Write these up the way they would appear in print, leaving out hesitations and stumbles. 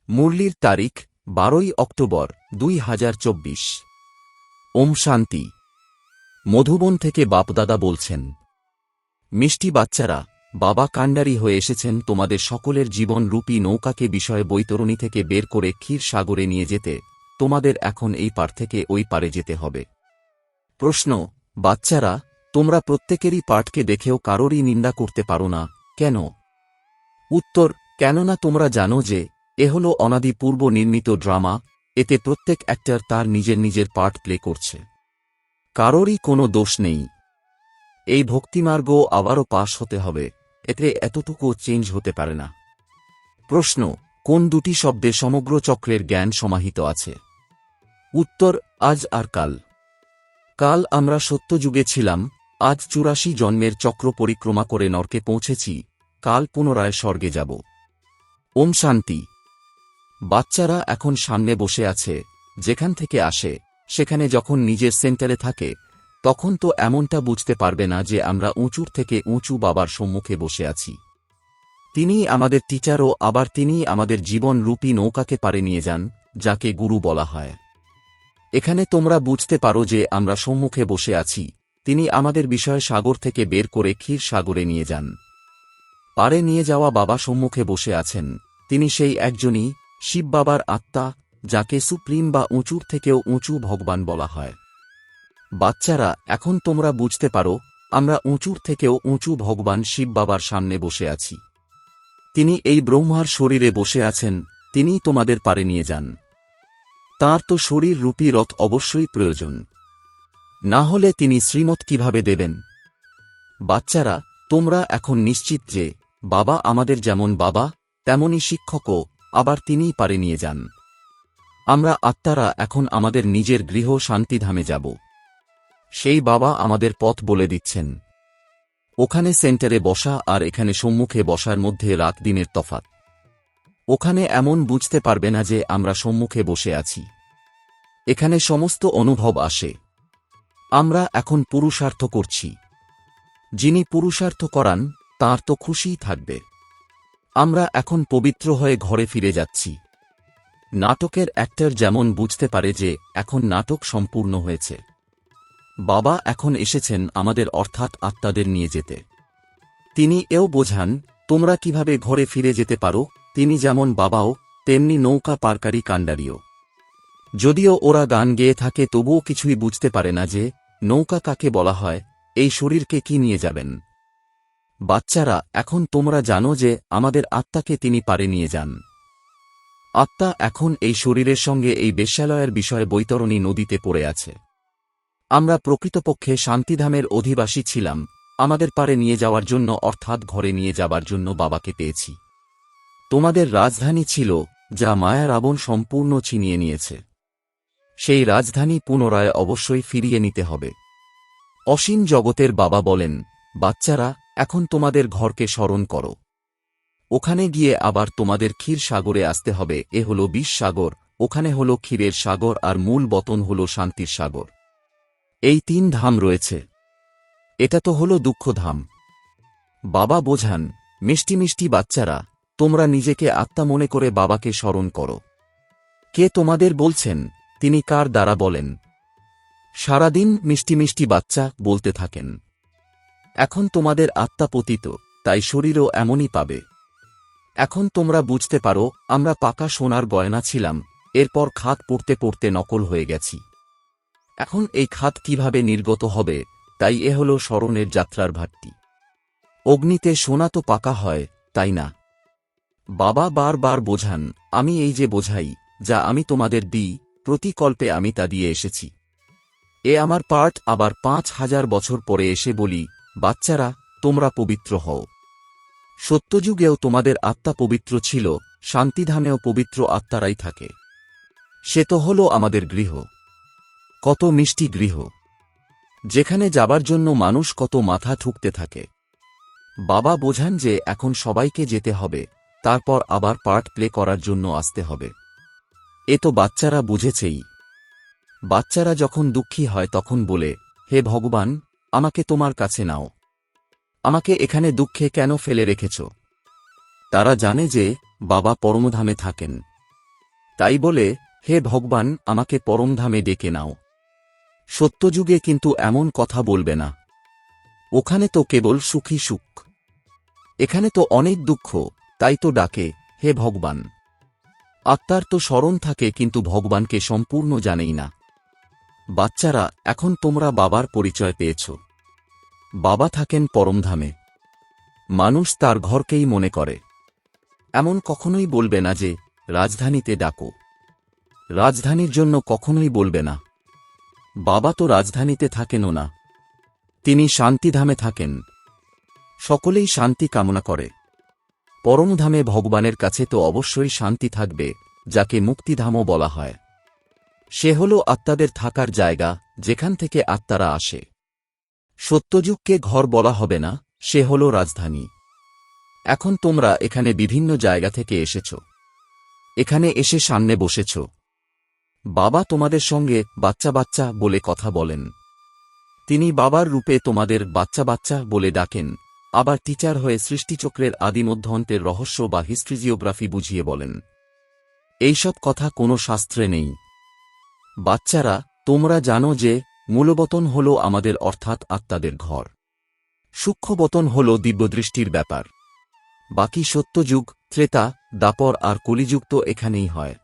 মুরলির তারিখ 12 অক্টোবর 2024। ওম শান্তি। মধুবন থেকে বাপদাদা বলছেন, মিষ্টি বাচ্চারা, বাবা কান্ডারি হয়ে এসেছেন তোমাদের সকলের জীবন রূপী নৌকাকে বিষয় বৈতরণী থেকে বের করে ক্ষীর সাগরে নিয়ে যেতে। তোমাদের এখন এই পার থেকে ওই পারে যেতে হবে। প্রশ্ন, বাচ্চারা, তোমরা প্রত্যেকেরই পাঠকে দেখেও কারোরই নিন্দা করতে পারো না, কেন? উত্তর, কেননা তোমরা জানো যে এ হল অনাদি পূর্ব নির্মিত ড্রামা। এতে প্রত্যেক অ্যাক্টর তার নিজের নিজের পার্ট প্লে করছে। কারোরই কোনো দোষ নেই। এই ভক্তিমার্গ আবারও পাশ হতে হবে, এতে এতটুকুও চেঞ্জ হতে পারে না। প্রশ্ন, কোন দুটি শব্দে সমগ্র চক্রের জ্ঞান সমাহিত আছে? উত্তর, আজ আর কাল। কাল আমরা সত্যযুগে ছিলাম, আজ 84 জন্মের চক্র পরিক্রমা করে নরকে পৌঁছেছি, কাল পুনরায় স্বর্গে যাব। ওম শান্তি। বাচ্চারা এখন সামনে বসে আছে, যেখান থেকে আসে সেখানে যখন নিজের সেন্টারে থাকে তখন তো এমনটা বুঝতে পারবে না যে আমরা উঁচুর থেকে উঁচু বাবার সম্মুখে বসে আছি। তিনিই আমাদের টিচারও, আবার তিনিই আমাদের জীবন রূপী নৌকাকে পারে নিয়ে যান, যাকে গুরু বলা হয়। এখানে তোমরা বুঝতে পারো যে আমরা সম্মুখে বসে আছি, তিনি আমাদের বিষয় সাগর থেকে বের করে ক্ষীর সাগরে নিয়ে যান। পারে নিয়ে যাওয়া বাবা সম্মুখে বসে আছেন, তিনি সেই একজনই শিব বাবার আত্মা, যাকে সুপ্রিম বা উঁচুর থেকেও উঁচু ভগবান বলা হয়। বাচ্চারা, এখন তোমরা বুঝতে পারো আমরা উঁচুর থেকেও উঁচু ভগবান শিব বাবার সামনে বসে আছি। তিনি এই ব্রহ্মার শরীরে বসে আছেন, তিনিই তোমাদের পারে নিয়ে যান। তাঁর তো শরীর রূপী রথ অবশ্যই প্রয়োজন, না হলে তিনি শ্রীমত কিভাবে দেবেন? বাচ্চারা, তোমরা এখন নিশ্চিত যে বাবা আমাদের যেমন বাবা তেমনি শিক্ষকও, আবার তিনিই পারে নিয়ে যান। আমরা আত্মারা এখন আমাদের নিজের গৃহ শান্তিধামে যাব। সেই বাবা আমাদের পথ বলে দিচ্ছেন। ওখানে সেন্টারে বসা আর এখানে সম্মুখে বসার মধ্যে রাত দিনের তফাৎ। ওখানে এমন বুঝতে পারবে না যে আমরা সম্মুখে বসে আছি। এখানে সমস্ত অনুভব আসে। আমরা এখন পুরুষার্থ করছি। যিনি পুরুষার্থ করান তাঁর তো খুশিই থাকবে। আমরা এখন পবিত্র হয়ে ঘরে ফিরে যাচ্ছি। নাটকের অ্যাক্টর যেমন বুঝতে পারে যে এখন নাটক সম্পূর্ণ হয়েছে, বাবা এখন এসেছেন আমাদের অর্থাৎ আত্মাদের নিয়ে যেতে। তিনি এও বোঝান তোমরা কিভাবে ঘরে ফিরে যেতে পারো। তিনি যেমন বাবাও তেমনি নৌকা পারকারী কান্ডারিও। যদিও ওরা গান গেয়ে থাকে তবুও কিছুই বুঝতে পারে না যে নৌকা কাকে বলা হয়, এই শরীরকে কি নিয়ে যাবেন। বাচ্চারা, এখন তোমরা জানো যে আমাদের আত্মাকে তিনি পারে নিয়ে যান। আত্মা এখন এই শরীরের সঙ্গে এই বেশ্যালয়ের বিষয়ে বৈতরণী নদীতে পড়ে আছে। আমরা প্রকৃতপক্ষে শান্তিধামের অধিবাসী ছিলাম, আমাদের পারে নিয়ে যাওয়ার জন্য অর্থাৎ ঘরে নিয়ে যাবার জন্য বাবাকে পেয়েছি। তোমাদের রাজধানী ছিল যা মায়া রাবণ সম্পূর্ণ ছিনিয়ে নিয়েছে। সেই রাজধানী পুনরায় অবশ্যই ফিরিয়ে নিতে হবে। অসীম জগতের বাবা বলেন, বাচ্চারা, এখন তোমাদের ঘরকে স্মরণ করো। ওখানে গিয়ে আবার তোমাদের ক্ষীর সাগরে আসতে হবে। এ হল বিষ সাগর, ওখানে হল ক্ষীরের সাগর, আর মূল বতন হল শান্তির সাগর। এই 3 ধাম রয়েছে। এটা তো হল দুঃখধাম। বাবা বোঝান, মিষ্টি মিষ্টি বাচ্চারা, তোমরা নিজেকে আত্মা মনে করে বাবাকে স্মরণ করো। কে তোমাদের বলছেন? তিনি কার দ্বারা বলেন? সারাদিন মিষ্টি মিষ্টি বাচ্চা বলতে থাকেন। এখন তোমাদের আত্মা পতিত, তাই শরীরও এমনই পাবে। এখন তোমরা বুঝতে পারো আমরা পাকা সোনার গয়না ছিলাম, এরপর খাত পড়তে পড়তে নকল হয়ে গেছি। এখন এই খাত কিভাবে নির্গত হবে, তাই এ হল স্মরণের যাত্রার ঘাটতি। অগ্নিতে সোনা তো পাকা হয়, তাই না? বাবা বারবার বোঝান, আমি এই যে বোঝাই, যা আমি তোমাদের দিই, প্রতিকল্পে আমি তা দিয়ে এসেছি। এ আমার পার্ট। আবার 5000 বছর পরে এসে বলি, বাচ্চারা, তোমরা পবিত্র হও। সত্যযুগেও তোমাদের আত্মা পবিত্র ছিল, শান্তিধামেও পবিত্র আত্মারাই থাকে। সে তো হল আমাদের গৃহ। কত মিষ্টি গৃহ, যেখানে যাবার জন্য মানুষ কত মাথা ঠুকতে থাকে। বাবা বোঝান যে এখন সবাইকে যেতে হবে, তারপর আবার পার্ট প্লে করার জন্য আসতে হবে। এ তো বাচ্চারা বুঝেছেই। বাচ্চারা যখন দুঃখী হয় তখন বলে, হে ভগবান, আমাকে তোমার কাছে নাও। আমাকে এখানে দুঃখে কেন ফেলে রেখেছ? তারা জানে যে বাবা পরমধামে থাকেন। তাই বলে, হে ভগবান, আমাকে পরমধামে ডেকে নাও। সত্যযুগে কিন্তু এমন কথা বলবে না। ওখানে তো কেবল সুখী সুখ, এখানে তো অনেক দুঃখ, তাই তো ডাকে, হে ভগবান। আত্মার তো স্মরণ থাকে, কিন্তু ভগবানকে সম্পূর্ণ জানেই না। বাচ্চারা, এখন তোমরা বাবার পরিচয় পেয়েছ। বাবা থাকেন পরমধামে। মানুষ তার ঘরকেই মনে করে। এমন কখনোই বলবে না যে রাজধানীতে ডাকো। রাজধানীর জন্য কখনোই বলবে না। বাবা তো রাজধানীতে থাকেনও না, তিনি শান্তিধামে থাকেন। সকলেই শান্তি কামনা করে। পরমধামে ভগবানের কাছে তো অবশ্যই শান্তি থাকবে, যাকে মুক্তিধামও বলা হয়। সে হল আত্মাদের থাকার জায়গা, যেখান থেকে আত্মারা আসে। সত্যযুগকে ঘর বলা হবে না, সে হল রাজধানী। এখন তোমরা এখানে বিভিন্ন জায়গা থেকে এসেছ। এখানে এসে সামনে বসেছ। বাবা তোমাদের সঙ্গে বাচ্চা বাচ্চা বলে কথা বলেন। তিনি বাবার রূপে তোমাদের বাচ্চা বাচ্চা বলে ডাকেন, আবার টিচার হয়ে সৃষ্টিচক্রের আদিমধ্যান্তের রহস্য বা হিস্ট্রিজিওগ্রাফি বুঝিয়ে বলেন। এইসব কথা কোনো শাস্ত্রে নেই। বাচ্চারা, তোমরা জানো যে মূলবতন হল আমাদের অর্থাৎ আত্মাদের ঘর। সূক্ষ্মবতন হল দিব্যদৃষ্টির ব্যাপার। বাকি সত্যযুগ, ত্রেতা, দাপর আর কলিযুগ তো এখানেই হয়।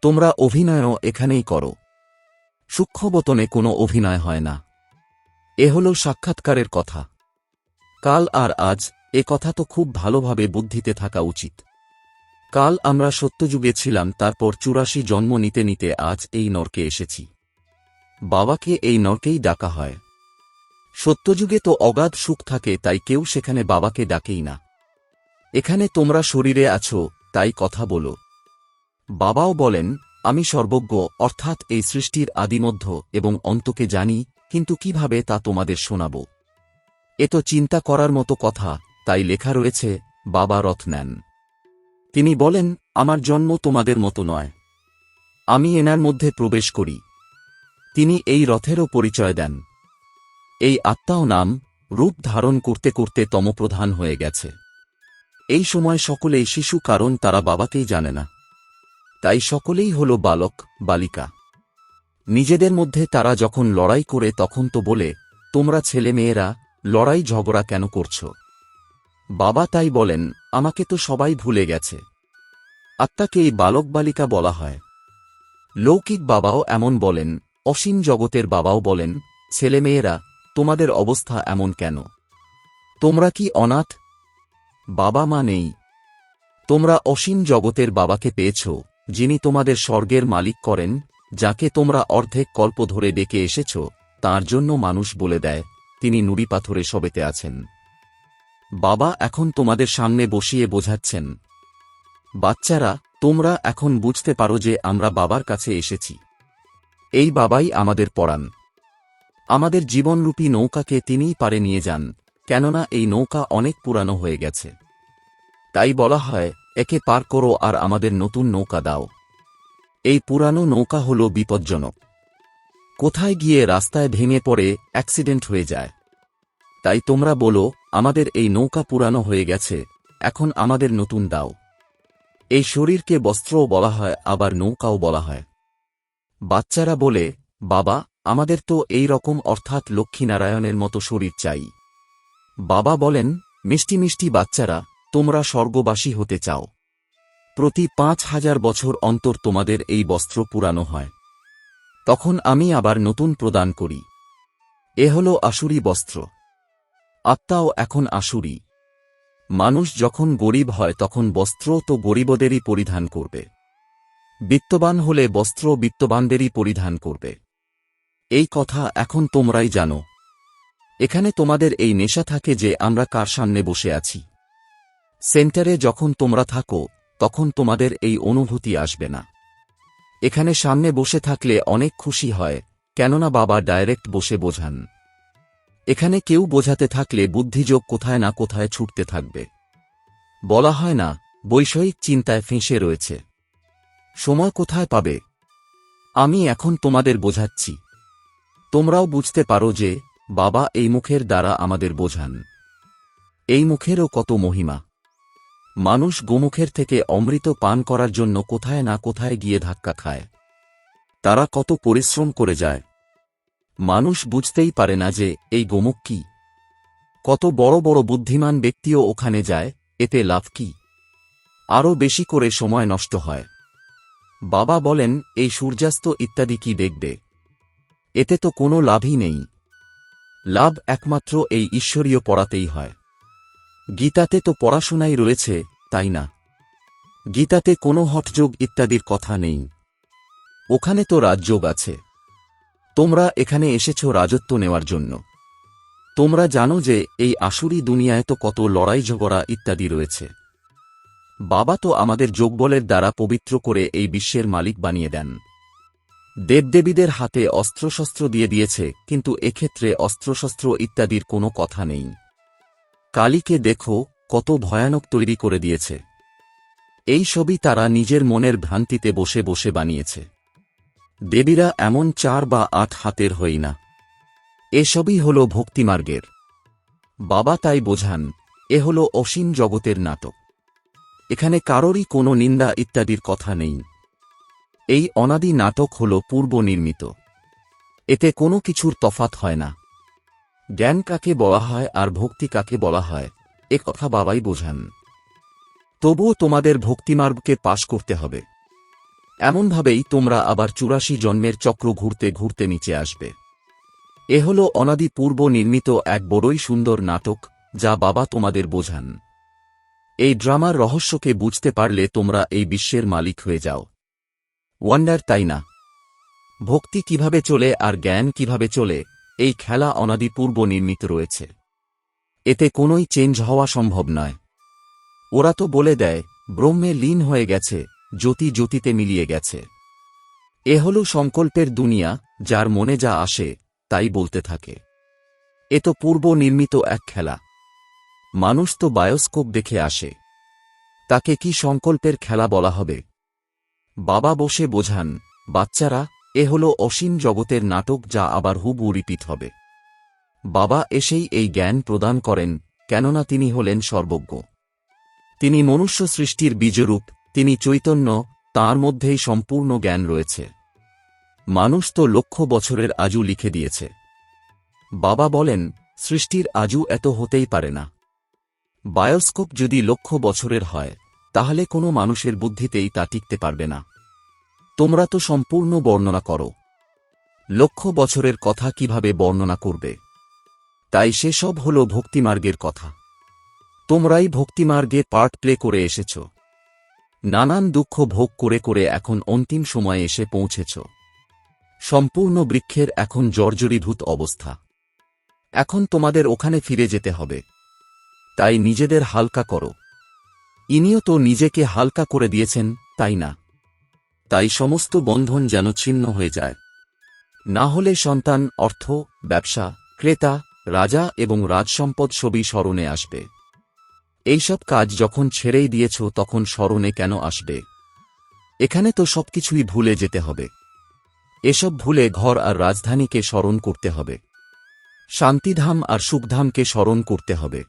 তোমরা অভিনয়ও এখানেই করো। সূক্ষ্মবতনে কোনো অভিনয় হয় না। এ হল সাক্ষাৎকারের কথা। কাল আর আজ, এ কথা তো খুব ভালোভাবে বুদ্ধিতে থাকা উচিত। কাল আমরা সত্যযুগে ছিলাম, তারপর ৮৪ জন্ম নিতে নিতে আজ এই নরকে এসেছি। বাবাকে এই নরকেই ডাকা হয়। সত্যযুগে তো অগাধ সুখ থাকে, তাই কেউ সেখানে বাবাকে ডাকেই না। এখানে তোমরা শরীরে আছো, তাই কথা বলো। বাবাও বলেন, আমি সর্বজ্ঞ, অর্থাৎ এই সৃষ্টির আদিমধ্য এবং অন্তকে জানি, কিন্তু কিভাবে তা তোমাদের শোনাব। এ তো চিন্তা করার মতো কথা। তাই লেখা রয়েছে, বাবা রথ নেন। তিনি বলেন, আমার জন্ম তোমাদের মতো নয়। আমি এনার মধ্যে প্রবেশ করি। তিনি এই রথেরও পরিচয় দেন। এই আত্মাও নাম রূপ ধারণ করতে করতে তমপ্রধান হয়ে গেছে। এই সময় সকলেই শিশু, কারণ তারা বাবাকেই জানে না। তাই সকলেই হল বালক, বালিকা। নিজেদের মধ্যে তারা যখন লড়াই করে, তখন তো বলে, তোমরা ছেলে মেয়েরা লড়াই ঝগড়া কেন করছ? বাবা তাই বলেন, আমাকে তো সবাই ভুলে গেছে। আত্মাকে এই বালক বালিকা বলা হয়। লৌকিক বাবাও এমন বলেন, অসীম জগতের বাবাও বলেন, ছেলেমেয়েরা, তোমাদের অবস্থা এমন কেন? তোমরা কি অনাথ? বাবা মা নেই। তোমরা অসীম জগতের বাবাকে পেয়েছ, যিনি তোমাদের স্বর্গের মালিক করেন, যাকে তোমরা অর্ধেক কল্প ধরে ডেকে এসেছ। তাঁর জন্য মানুষ বলে দেয়, তিনি নুড়ি পাথরে শোবেতে আছেন। বাবা এখন তোমাদের সামনে বসিয়ে বোঝাচ্ছেন। বাচ্চারা, তোমরা এখন বুঝতে পারো যে আমরা বাবার কাছে এসেছি। এই বাবাই আমাদের পড়ান। আমাদের জীবনরূপী নৌকাকে তিনিই পারে নিয়ে যান, কেননা এই নৌকা অনেক পুরানো হয়ে গেছে। তাই বলা হয়, একে পার করো আর আমাদের নতুন নৌকা দাও। এই পুরানো নৌকা হল বিপজ্জনক। কোথায় গিয়ে রাস্তায় ভেঙে পড়ে অ্যাক্সিডেন্ট হয়ে যায়। তাই তোমরা বলো, আমাদের এই নৌকা পুরানো হয়ে গেছে, এখন আমাদের নতুন দাও। এই শরীরকে বস্ত্রও বলা হয়, আবার নৌকাও বলা হয়। বাচ্চারা বলে, বাবা, আমাদের তো এই রকম অর্থাৎ লক্ষ্মীনারায়ণের মতো শরীর চাই। বাবা বলেন, মিষ্টি মিষ্টি বাচ্চারা, তোমরা স্বর্গবাসী হতে চাও। প্রতি ৫,০০০ বছর অন্তর তোমাদের এই বস্ত্র পুরানো হয়। তখন আমি আবার নতুন প্রদান করি। এ হল আসুরি বস্ত্র। আত্মাও এখন আসুরি। মানুষ যখন গরিব হয়, তখন বস্ত্র তো গরিবদেরই পরিধান করবে। বিত্তবান হলে বস্ত্র বিত্তবানদেরই পরিধান করবে। এই কথা এখন তোমরাই জানো। এখানে তোমাদের এই নেশা থাকে যে আমরা কার সামনে বসে আছি। সেন্টারে যখন তোমরা থাকো, তখন তোমাদের এই অনুভূতি আসবে না। এখানে সামনে বসে থাকলে অনেক খুশি হয়, কেননা বাবা ডাইরেক্ট বসে বোঝান। এখানে কেউ বোঝাতে থাকলে বুদ্ধিযোগ কোথায় না কোথায় ছুটতে থাকবে। বলা হয় না, বৈষয়িক চিন্তায় ফেঁসে রয়েছে, সময় কোথায় পাবে? আমি এখন তোমাদের বোঝাচ্ছি। তোমরাও বুঝতে পারো যে বাবা এই মুখের দ্বারা আমাদের বোঝান। এই মুখেরও কত মহিমা। মানুষ গোমুখের থেকে অমৃত পান করার জন্য কোথায় না কোথায় গিয়ে ধাক্কা খায়। তারা কত পরিশ্রম করে যায়, মানুষ বুঝতেই পারে না যে এই গোমুখ কি। কত বড় বড় বুদ্ধিমান ব্যক্তিও ওখানে যায়, এতে লাভ কি? আরও বেশি করে সময় নষ্ট হয়। বাবা বলেন, এই সূর্যাস্ত ইত্যাদি কি দেখবে? এতে তো কোনো লাভই নেই। লাভ একমাত্র এই ঈশ্বরীয় পড়াতেই হয়। গীতাতে তো পড়াশোনাই রয়েছে, তাই না? গীতাতে কোনো হঠযোগ ইত্যাদির কথা নেই। ওখানে তো রাজযোগ আছে। তোমরা এখানে এসেছ রাজত্ব নেওয়ার জন্য। তোমরা জানো যে এই আসুরি দুনিয়ায় তো কত লড়াই ঝগড়া ইত্যাদি রয়েছে। বাবা তো আমাদের যোগবলের দ্বারা পবিত্র করে এই বিশ্বের মালিক বানিয়ে দেন। দেবদেবীদের হাতে অস্ত্রশস্ত্র দিয়ে দিয়েছে, কিন্তু এক্ষেত্রে অস্ত্রশস্ত্র ইত্যাদির কোনো কথা নেই। কালীকে দেখো, কত ভয়ানক তৈরি করে দিয়েছে। এই সবই তারা নিজের মনের ভ্রান্তিতে বসে বসে বানিয়েছে। দেবীরা এমন 4 বা 8 হাতের হই না। এসবই হল ভক্তিমার্গের। বাবা তাই বোঝান, এ হল অসীম জগতের নাটক। এখানে কারোরই কোনো নিন্দা ইত্যাদির কথা নেই। এই অনাদি নাটক হল পূর্ব নির্মিত। এতে কোনো কিছুর তফাত হয় না। জ্ঞান কাকে বলা হয় আর ভক্তি কাকে বলা হয়, এ কথা বাবাই বোঝান। তবুও তোমাদের ভক্তিমার্গকে পাশ করতে হবে। এমনভাবেই তোমরা আবার 84 জন্মের চক্র ঘুরতে ঘুরতে নিচে আসবে। এ হল অনাদি পূর্ব নির্মিত এক বড়ই সুন্দর নাটক, যা বাবা তোমাদের বোঝান। এই ড্রামার রহস্যকে বুঝতে পারলে তোমরা এই বিশ্বের মালিক হয়ে যাও। ওয়ান্ডার, তাই না? ভক্তি কিভাবে চলে আর জ্ঞান কিভাবে চলে, এই খেলা অনাদি পূর্ব নির্মিত রয়েছে। এতে কোনোই চেঞ্জ হওয়া সম্ভব নয়। ওরা তো বলে দেয়, ব্রহ্মে লীন হয়ে গেছে, জ্যোতি জ্যোতিতে মিলিয়ে গেছে। এ হল সংকল্পের দুনিয়া, যার মনে যা আসে তাই বলতে থাকে। এ তো পূর্ব নির্মিত এক খেলা। মানুষ তো বায়োস্কোপ দেখে আসে, তাকে কি সংকল্পের খেলা বলা হবে? বাবা বসে বোঝান, বাচ্চারা, এ হল অসীম জগতের নাটক, যা আবার হুবহু রিপিট হবে। বাবা এসেই এই জ্ঞান প্রদান করেন, কেননা তিনি হলেন সর্বজ্ঞ। তিনি মনুষ্য সৃষ্টির বীজরূপ, তিনি চৈতন্য, তাঁর মধ্যেই সম্পূর্ণ জ্ঞান রয়েছে। মানুষ তো লক্ষ বছরের আজু লিখে দিয়েছে। বাবা বলেন, সৃষ্টির আজু এত হতেই পারে না। বায়োস্কোপ যদি লক্ষ বছরের হয়, তাহলে কোনো মানুষের বুদ্ধিতেই তা টিকতে পারবে না। তোমরা তো সম্পূর্ণ বর্ণনা করো, লক্ষ বছরের কথা কিভাবে বর্ণনা করবে? তাই সেসব হল ভক্তিমার্গের কথা। তোমরাই ভক্তিমার্গে পার্ট প্লে করে এসেছ। নানান দুঃখ ভোগ করে করে এখন অন্তিম সময়ে এসে পৌঁছেছ। সম্পূর্ণ বৃক্ষের এখন জর্জরীভূত অবস্থা। এখন তোমাদের ওখানে ফিরে যেতে হবে। তাই নিজেদের হালকা করো। ইনিও তো নিজেকে হালকা করে দিয়েছেন, তাই না? তাই সমস্ত বন্ধন যেন ছিন্ন হয়ে যায়। না হলে সন্তান, অর্থ, ব্যবসা, ক্রেতা, রাজা এবং রাজসম্পদ সবই স্মরণে আসবে। এইসব কাজ যখন ছেড়েই দিয়েছ, তখন স্মরণে কেন আসবে? এখানে তো সবকিছুই ভুলে যেতে হবে। এসব ভুলে ঘর আর রাজধানীকে স্মরণ করতে হবে। শান্তিধাম আর সুখধামকে স্মরণ করতে হবে।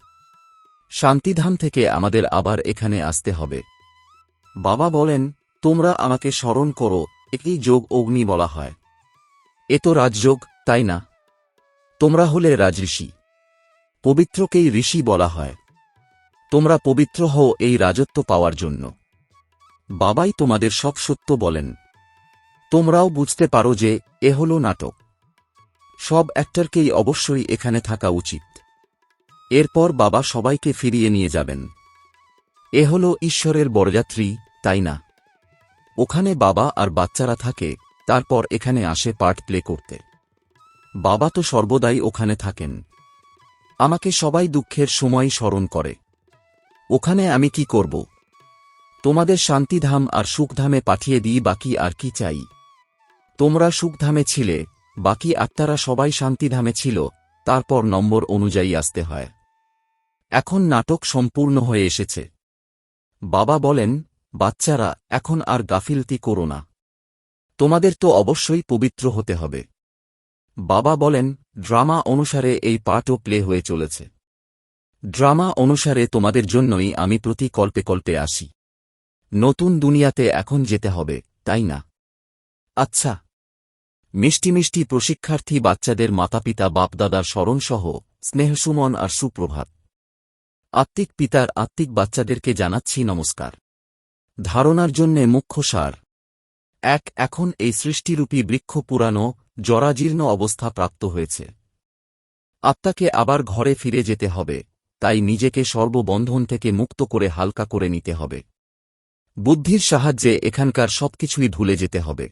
শান্তিধাম থেকে আমাদের আবার এখানে আসতে হবে। বাবা বলেন, তোমরা আমাকে স্মরণ করো, একেই যোগ অগ্নি বলা হয়। এ তো রাজযোগ, তাই না? তোমরা হলে রাজঋষি। পবিত্রকেই ঋষি বলা হয়। তোমরা পবিত্র হও এই রাজত্ব পাওয়ার জন্য। বাবাই তোমাদের সব সত্য বলেন। তোমরাও বুঝতে পারো যে এ হল নাটক। সব অ্যাক্টরকেই অবশ্যই এখানে থাকা উচিত। এরপর বাবা সবাইকে ফিরিয়ে নিয়ে যাবেন। এ হল ঈশ্বরের বরযাত্রী, তাই না? ওখানে বাবা আর বাচ্চারা থাকে, তারপর এখানে আসে পার্ট প্লে করতে। বাবা তো সর্বদাই ওখানে থাকেন। আমাকে সবাই দুঃখের সময় স্মরণ করে। ওখানে আমি কি করব? তোমাদের শান্তিধাম আর সুখধামে পাঠিয়ে দিই, বাকি আর কি চাই? তোমরা সুখধামে ছিলে, বাকি আত্মারা সবাই শান্তিধামে ছিল, তারপর নম্বর অনুযায়ী আসতে হয়। এখন নাটক সম্পূর্ণ হয়ে এসেছে। বাবা বলেন, বাচ্চারা, এখন আর গাফিলতি করো না। তোমাদের তো অবশ্যই পবিত্র হতে হবে। বাবা বলেন, ড্রামা অনুসারে এই পার্টও প্লে হয়ে চলেছে। ড্রামা অনুসারে তোমাদের জন্যই আমি প্রতি কল্পে কল্পে আসি। নতুন দুনিয়াতে এখন যেতে হবে, তাই না? আচ্ছা। মিষ্টি মিষ্টি প্রশিক্ষার্থী বাচ্চাদের মাতাপিতা বাপদাদার স্মরণসহ স্নেহসুমন আর সুপ্রভাত। আত্মিক পিতার আত্মিক বাচ্চাদেরকে জানাচ্ছি নমস্কার। ধারণার জন্যে মুখ্য সার। এখন এই সৃষ্টিরূপী বৃক্ষ পুরানো জরাজীর্ণ অবস্থা প্রাপ্ত হয়েছে। আত্মাকে আবার ঘরে ফিরে যেতে হবে, তাই নিজেকে সর্ববন্ধন থেকে মুক্ত করে হালকা করে নিতে হবে। বুদ্ধির সাহায্যে এখানকার সবকিছুই ভুলে যেতে হবে।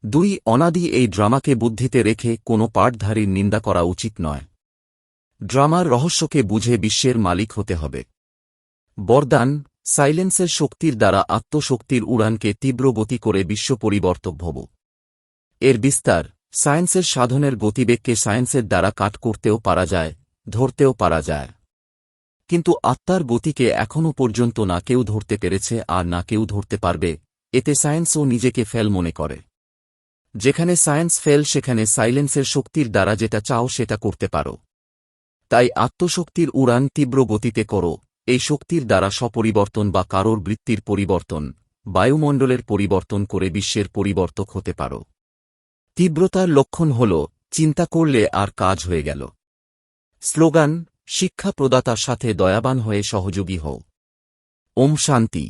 2 অনাদি এই ড্রামাকে বুদ্ধিতে রেখে কোনো পাঠধারীর নিন্দা করা উচিত নয়। ড্রামার রহস্যকে বুঝে বিশ্বের মালিক হতে হবে। বরদান, সাইলেন্সের শক্তির দ্বারা আত্মশক্তির উড়ানকে তীব্র গতি করে বিশ্ব পরিবর্তক ভব। এর বিস্তার, সায়েন্সের সাধনের গতিবেগকে সায়েন্সের দ্বারা কাট করতেও পারা যায়, ধরতেও পারা যায়। কিন্তু আত্মার গতিকে এখনও পর্যন্ত না কেউ ধরতে পেরেছে আর না কেউ ধরতে পারবে, এতে সায়েন্সও নিজেকে ফেল মনে করে। যেখানে সায়েন্স ফেল সেখানে সাইলেন্সের শক্তির দ্বারা যেটা চাও সেটা করতে পারো। তাই আত্মশক্তির উড়ান তীব্র গতিতে করো, এই শক্তির দ্বারা স্বপরিবর্তন বা কারোর বৃত্তির পরিবর্তন, বায়ুমণ্ডলের পরিবর্তন করে বিশ্বের পরিবর্তক হতে পারো। তীব্রতার লক্ষণ হল চিন্তা করলে আর কাজ হয়ে গেল। স্লোগান, শিক্ষা প্রদাতার সাথে দয়াবান হয়ে সহযোগী হও। ওম শান্তি।